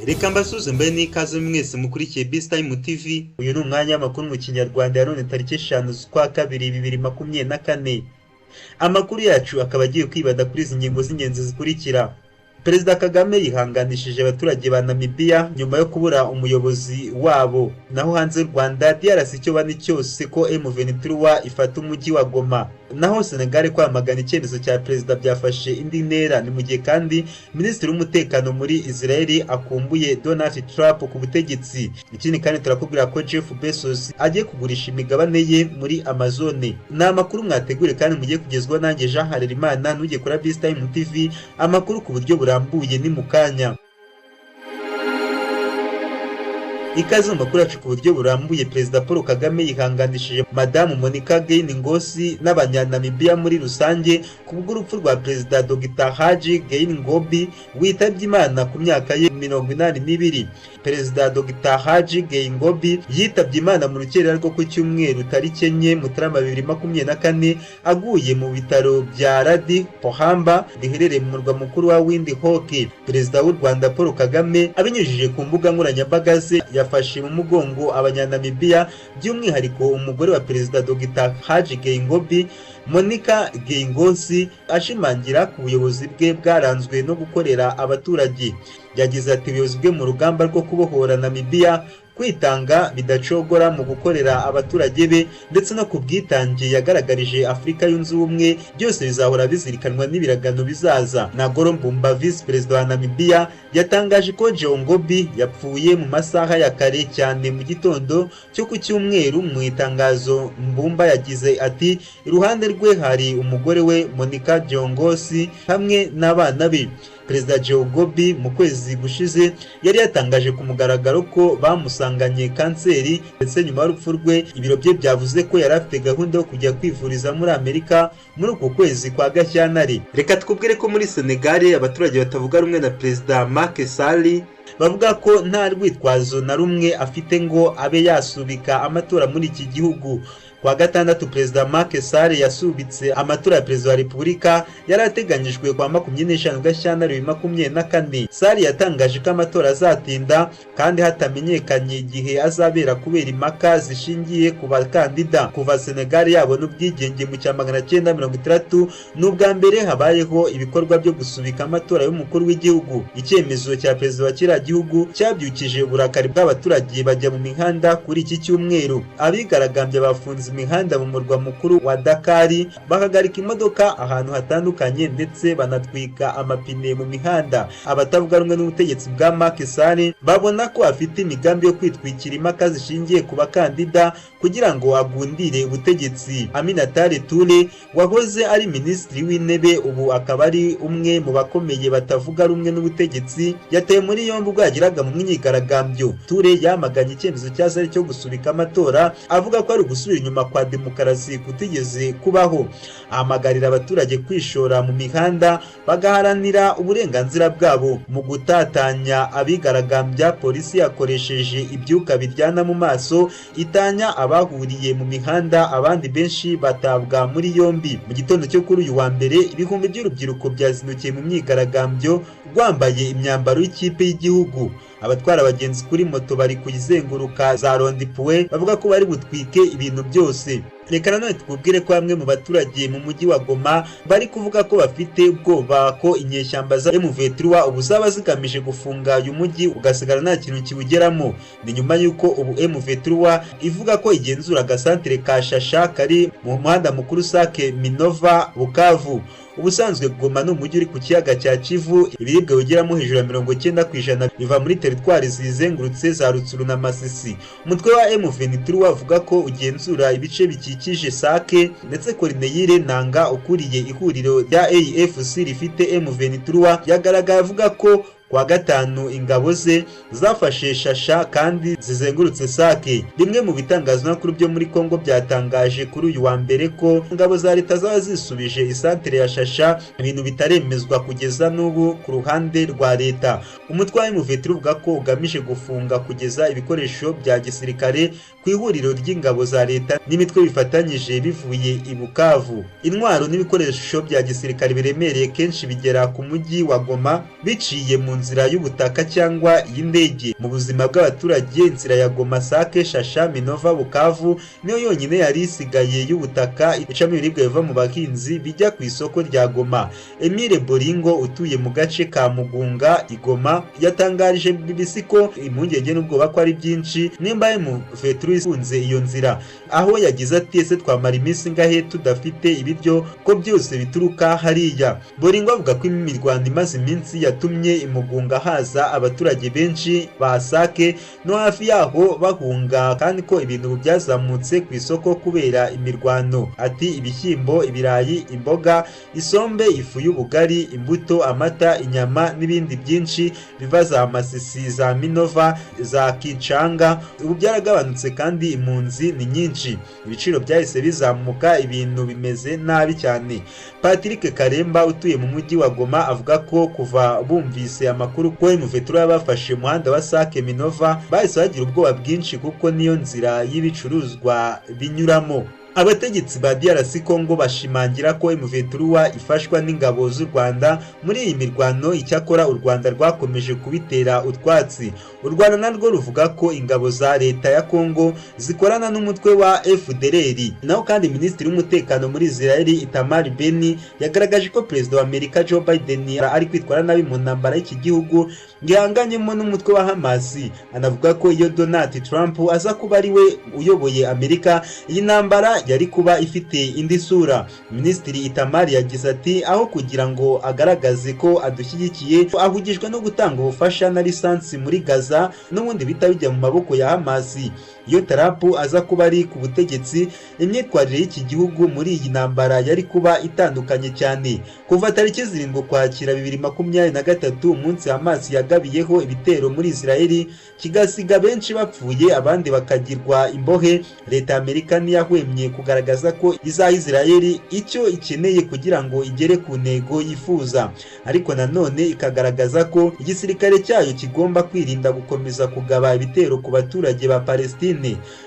Reka mbasuze mbaye n'ikaze mwese mukurikiye Time TV. Uyu ni umwanya w'amakuru mu Kinyarwanda ya none tariki 5 z'ukwa kabiri 2024. Amakuru yacu akaba agiye kwibanda kuri izi ngingo z'ingenzi zikurikira. Perezida Kagame yihanganishije abaturage ba Namibia nyuma yo kubura umuyobozi wabo. Naho hanze y'u Rwanda DRC Icyoba ni cyose ko M23 ifata umujyi wa Goma. Naho Senegal kwamagana icyemezo cya perezida byafashe indi ntera. Ni mu gihe kandi Minisitiri w'umutekano muri Israel akumbuye Donald Trump ku butegetsi. Ikindi kandi turakubwira ko Jeff Bezos agiye kugurisha imigabane ye muri Amazon. Ni amakuru mwategure kandi mugiye kugezwaho nanjye Jean Harerimana n'ugiye kuri Time TV. Amakuru ku buryo burambuye ni mukanya. Ikaze mu makuru yacu ku buryo burambuye. Perezida Paul Kagame yihanganishije Madamu Monica Gain Ngosi n'abanyanamibia muri rusange ku bw'urupfu rwa Perezida Dr. Haji Gain Ngobi witabye Imana ku myaka ye 82. Perezida Dr. Haji Gain Ngobi yitabye Imana mu rukerera rwo ku cyumweru tariki 4 Mutarama 2024 aguye mu bitaro bya Radi Pohamba biherereye mu murwa mukuru wa Windhoek. Perezida w'u Rwanda Paul Kagame abinyujije ku mbuga nkoranyambaga ze yafashe mu mugongo abanyanamibia, by'umwihariko umugore wa Perezida Dr. Haji Gain Ngobi, Monica Gain Ngosi, ashimangira ku buyobozi bwe bwaranzwe no gukorera abaturage. Yagize ati ubuyobozi bwe mu rugamba rwo kubohora Namibia kwitanga bidacogora mu gukorera abaturage be ndetse no kubwitange yagaragarije Afrika yunze ubumwe, byose bizahora bizirikanwa n'ibiragano bizaza. Nagoro Mbumba, Vice President wa Namibia, yatangaje ko Ngobi yapfuye mu masaha ya kare cyane mu gitondo cyo ku cyumweru. Mu itangazo Mbumba yagize ati iruhande rwe hari umugore we Monica Ngosi hamwe n'abana be. Perezida Ngobi mu kwezi gushize yari yatangaje ku mugaragaro ko bamusanganye kanseri, ndetse nyuma y'urupfu rwe ibiro bye byavuze ko yari afite gahunda yo kujya kwivuriza muri Amerika muri uko kwezi kwa Gashyantare. Reka twubwire ko muri Senegal abaturage batavuga rumwe na Perezida Macky Sall bavuga ko nta rwitwazo na rumwe afite ngo abe yasubika amatora muri iki gihugu. Kwa gatandatu Perezida Macky Sall yasubitse amatora ya Perezida wa Repubulika yari ateganyijwe kwa 25 Gashyantare 2024. Sall yatangaje ko amatora azatinda kandi hatamenyekanye igihe azabera kubera impaka zishingiye ku bakandida. Kuva Senegal yabona ubwigenge mu 1960 n'ubwa mbere habayeho ibikorwa byo gusubika amatora y'umukuru w'igihugu. Icyemezo cya Perezida wa kiriya gihugu cyabyukije uburakari bw'abaturage bajya mu mihanda kuri iki cyumweru. Abigaragambye bafunze imihanda mu murwa mukuru wa Dakar, bakagarika imodoka ahantu hatandukanye ndetse banatwika amapine mu mihanda. Abatavuga rumwe n'ubutegetsi bwa Macky Sall babona ko afite imigambi yo kwitwikira impaka zishingiye ku bakandida kugira ngo agundire ubutegetsi. Aminata Toure wahoze ari minisitiri w'intebe ubu akaba ari umwe mu bakomeye batavuga rumwe n'ubutegetsi, yateye muri yombi ubwo yagiraga mu myigaragambyo. Toure yamaganye icyemezo cya Sall cyo gusubika amatora avuga ko ari gusubira inyuma kwa demokarasi kutigeze kubaho. Ahamagarira abaturage kwishora mu mihanda bagaharanira uburenganzira bwabo. Mu gutatanya abigaragambya, polisi yakoresheje ibyuka biryana mu maso itanya abahuriye mu mihanda, abandi benshi batabwa muri yombi. Mu gitondo cyo kuri uyu wa mbere ibihumbi by'urubyiruko byazindukiye mu myigaragambyo rwambaye imyambaro y'ikipe y'igihugu. Abatwara abagenzi kuri moto bari kuyizenguruka za Rondipuwe bavuga ko bari butwike ibintu byose. Reka nanone twubwire ko bamwe mu baturage mu mujyi wa Goma bari kuvuga ko bafite ubwoba ko inyeshyamba za M23 ubu zaba zigamije gufunga uyu mujyi ugasigara nta kintu kiwugeramo. Ni nyuma y'uko ubu M23 ivuga ko igenzura agasantere ka Shasha kari mu muhanda mukuru Sake Minova Bukavu. Ubusanzwe Goma no mujyi uri ku kiyaga cya Kivu, ibiribwa bigeramo hejuru ya 90% biva muri teritwari zizengurutse za Rutsuru na Masisi. Umutwe wa M23 avuga ko ugenzura ibice bikikije Sake, ndetse Corneille Nanga ukuriye ihuriro rya AFC rifite M23 yagaragaye avuga ko kwa gatanu ingabo ze zafashe Shasha kandi zizengurutse Sake. Bimwe mu bitangazamakuru byo muri Kongo byatangaje kuri uyu wa mbere ko ingabo za leta zaba zisubije isantere ya Shasha, ibintu bitaremezwa kugeza n'ubu ku ruhande rwa leta. Umutwe wa M23 uvuga ko ugamije gufunga kugeza ibikoresho bya gisirikare ku ihuriro ry'ingabo za leta n'imitwe bifatanyije bivuye i Bukavu. Intwaro n'ibikoresho bya gisirikare biremereye kenshi bigera ku mujyi wa Goma biciye mu nzira y'ubutaka cyangwa y'indege. Mu buzima bw'abaturage, inzira ya Goma, Sake, Shasha, Minova, Bukavu niyo yonyine yari isigaye y'ubutaka icamo ibiribwa biva mu bahinzi bijya ku isoko rya Goma. Emile Bolingo utuye mu gace ka Mugunga Igoma yatangarije BBC ko impungenge n'ubwoba ko ari byinshi nimba M23 ifunze iyo nzira, aho yagize ati ese twamara iminsi ngahe tudafite ibiryo ko byose bituruka hariya. Bolingo avuga ko imirwano imaze iminsi yatumye imugunga haza abaturage benshi ba Sake no hafi yaho bahunga, kandi ko ibintu byazamutse ku isoko kubera imirwano. Ati ibishyimbo, ibirayi, imboga, isombe, ifu y'ubugari, imbuto, amata, inyama n'ibindi byinshi biva za Masisi, za Minova, za Kicanga ubu byaragabanutse kandi impunzi ni nyinshi. Ibiciro byahise bizamuka, ibintu bimeze nabi cyane. Patrick Karemba utuye mu mujyi wa Goma avuga ko kuva bumvise amakuru ko M23 yabafashe umuhanda wa Sake Minova bahise bagira ubwoba bwinshi kuko niyo nzira y'ibicuruzwa binyuramo. Abategetsi ba DRC Congo bashimangira ko M23 ifashwa n'ingabo z'u Rwanda muri iyi mirwano. Icyakora u Rwanda rwakomeje kubitera utwatsi. U Rwanda narwo ruvuga ko ingabo za leta ya Congo zikorana n'umutwe wa FDLR. Naho kandi Minisitiri w'umutekano muri Israel Itamar Ben yagaragaje ko Perezida wa Amerika Joe Biden ari kwitwara nabi mu ntambara y'iki gihugu gihanganyemo n'umutwe wa Hamas. Anavuga ko iyo Donald Trump aza kuba ari we uyoboye Amerika, iyi ntambara yari kuba ifite indi sura. Minisitiri Itamar yagize ati aho kugira ngo agaragaze ko adushyigikiye, ahugijwe no gutanga ubufasha na lisansi muri Gaza n'ubundi bita bijya mu maboko ya Hamas. Iyo Trump aza kuba ari ku butegetsi, imyitwarire y'iki gihugu muri iyi ntambara yari kuba itandukanye cyane. Kuva tariki 7 Ukwakira 2023 umunsi Hamas yagabiyeho ibitero muri Israel kigasiga benshi bapfuye abandi bakagirwa imbohe, leta ya Amerika ntiyahwemye kugaragaza ko izaha Israel icyo ikeneye kugira ngo igere ku ntego yifuza, ariko nanone ikagaragaza ko igisirikare cyayo kigomba kwirinda gukomeza kugaba ibitero ku baturage ba Palestine.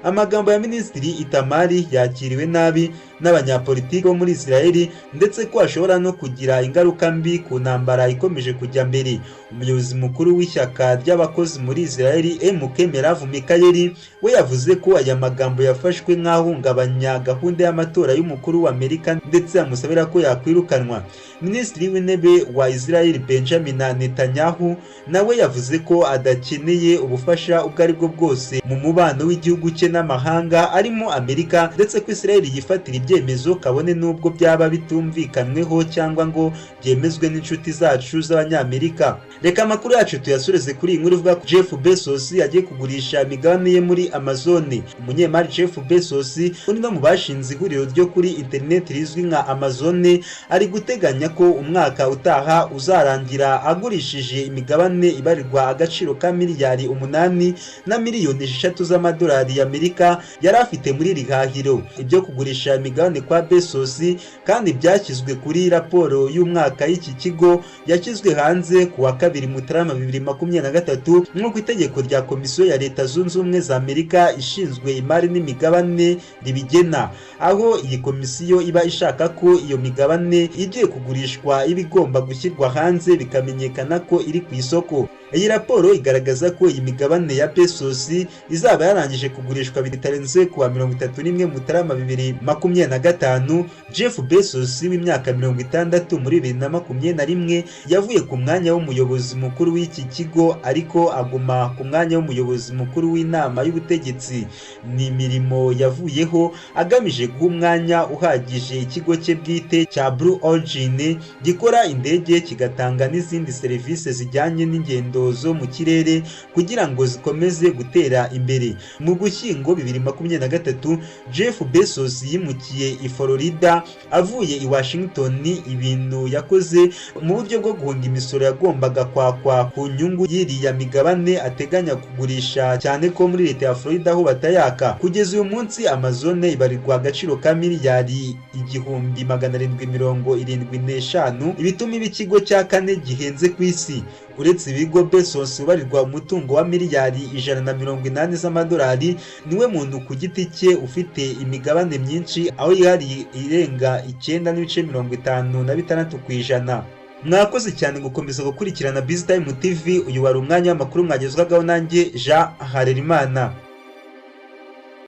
Amagambo ya Minisitiri Itamari yakiriwe nabi n'abanyapolitiki bo muri Israel ndetse ko ashobora no kugira ingaruka mbi ku ntambara ikomeje kujya mbere. Umuyobozi mukuru w'ishyaka ry'abakozi muri Israel MK Merav Mikayeli we yavuze ko aya magambo yafashwe nk'ahungabanya gahunda y'amatora y'umukuru wa Amerika ndetse amusabira ko yakwirukanwa. Minisitiri w'intebe wa Israel Benjamin Netanyahu nawe yavuze ko adakeneye ubufasha ubwo ari bwo bwose mu mubano w'igihugu cye n'amahanga arimo Amerika, ndetse ko Israel yifatira ibyemezo kabone n'ubwo byaba bitumvikanweho cyangwa ngo byemezwe n'inshuti zacu z'abanyamerika. Reka amakuru yacu tuyasureze kuri inkuru ivuga ko Jeff Bezos yagiye kugurisha imigabane ye muri Amazon. Umunyemari Jeff Bezos uri no mu bashinze ihuriro ryo kuri internet rizwi nka Amazon ari guteganya ko umwaka utaha uzarangira agurishije imigabane ibarirwa agaciro ka miliyari 8 na miliyoni 6 z'amadolari y'Amerika yari afite muri rihahiro. Ibyo kugurisha imigabane kwa Bezos kandi byashyizwe kuri raporo y'umwaka y'iki kigo yashyizwe hanze ku wa 2 Mutarama 2023 nk'uko itegeko rya Komisiyo ya Leta Zunze Ubumwe za Amerika ishinzwe imari n'imigabane ribigena, aho iyi komisiyo iba ishaka ko iyo migabane igiye kugurishwa ibigomba gushyirwa hanze bikamenyekana ko iri ku isoko. Iyi raporo igaragaza ko iyi migabane ya Bezos izaba yarangije kugurishwa bitarenze ku wa 31 Mutarama 2025. Jeff Bezos w'imyaka 60 muri 2021 yavuye ku mwanya w'umuyobozi mukuru w'iki kigo ariko aguma ku mwanya w'umuyobozi mukuru w'inama y'ubutegetsi. Ni imirimo yavuyeho agamije guha umwanya uhagije ikigo cye bwite cya Blue Origin gikora indege kigatanga n'izindi serivisi zijyanye n'ingendo zo mu kirere kugira ngo zikomeze gutera imbere. Mu Gushyingo 2023 Jeff Bezos yimukiye i Florida avuye i Washington, ibintu yakoze mu buryo bwo guhunga imisoro yagombaga kwakwa ku nyungu y'iriya migabane ateganya kugurisha, cyane ko muri leta ya Florida aho batayaka. Kugeza uyu munsi Amazon ibarirwa agaciro ka miliyari 1775, ibituma ikigo cya kane gihenze ku isi. Uretse ibigo, Bezos ubarirwa umutungo wa miliyari 180 z'amadolari niwe muntu ku giti cye ufite imigabane myinshi, aho yari irenga 9.56%. Mwakoze cyane gukomeza gukurikirana Busy Time TV. Uyu wari umwanya w'amakuru mwagezwagaho nanjye Jean Harerimana.